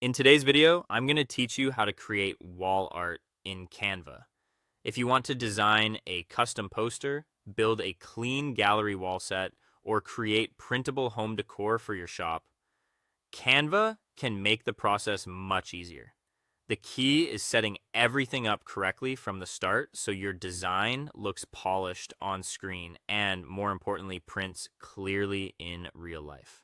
In today's video, I'm going to teach you how to create wall art in Canva. If you want to design a custom poster, build a clean gallery wall set, or create printable home decor for your shop, Canva can make the process much easier. The key is setting everything up correctly from the start so your design looks polished on screen and, more importantly, prints clearly in real life.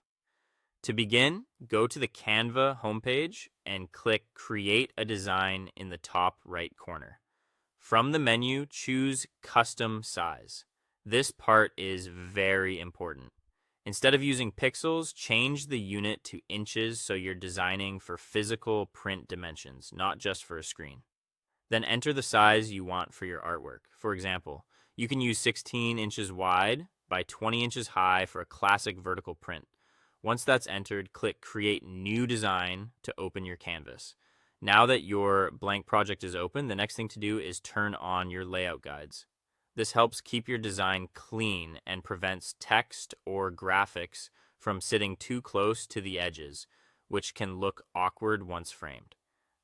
To begin, go to the Canva homepage and click Create a Design in the top right corner. From the menu, choose Custom Size. This part is very important. Instead of using pixels, change the unit to inches so you're designing for physical print dimensions, not just for a screen. Then enter the size you want for your artwork. For example, you can use 16 inches wide by 20 inches high for a classic vertical print. Once that's entered, click Create New Design to open your canvas. Now that your blank project is open, the next thing to do is turn on your layout guides. This helps keep your design clean and prevents text or graphics from sitting too close to the edges, which can look awkward once framed.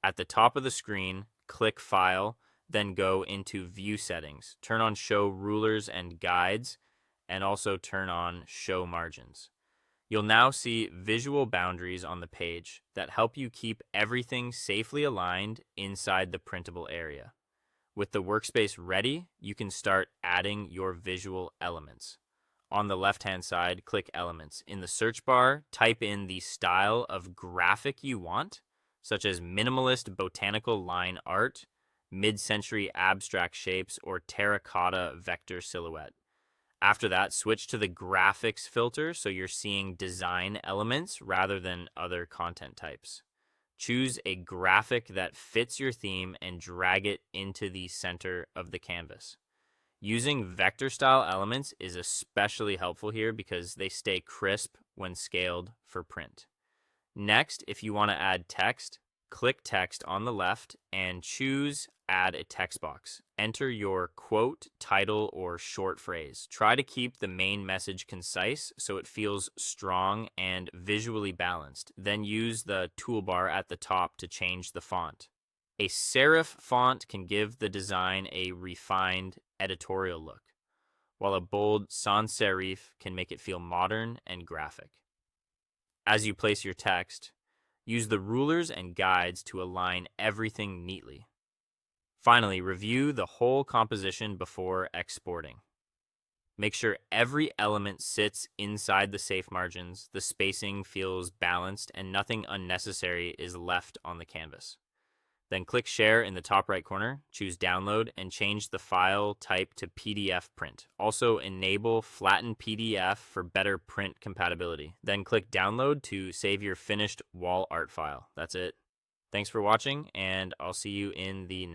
At the top of the screen, click File, then go into View Settings. Turn on Show Rulers and Guides, and also turn on Show Margins. You'll now see visual boundaries on the page that help you keep everything safely aligned inside the printable area. With the workspace ready, you can start adding your visual elements. On the left-hand side, click Elements. In the search bar, type in the style of graphic you want, such as minimalist botanical line art, mid-century abstract shapes, or terracotta vector silhouette. After that, switch to the graphics filter so you're seeing design elements rather than other content types. Choose a graphic that fits your theme and drag it into the center of the canvas. Using vector style elements is especially helpful here because they stay crisp when scaled for print. Next, if you want to add text, click Text on the left and choose Add a Text Box. Enter your quote, title, or short phrase. Try to keep the main message concise so it feels strong and visually balanced. Then use the toolbar at the top to change the font. A serif font can give the design a refined editorial look, while a bold sans serif can make it feel modern and graphic. As you place your text, use the rulers and guides to align everything neatly. Finally, review the whole composition before exporting. Make sure every element sits inside the safe margins, the spacing feels balanced, and nothing unnecessary is left on the canvas. Then click Share in the top right corner, choose Download, and change the file type to PDF print. Also enable flattened PDF for better print compatibility. Then click Download to save your finished wall art file. That's it. Thanks for watching, and I'll see you in the next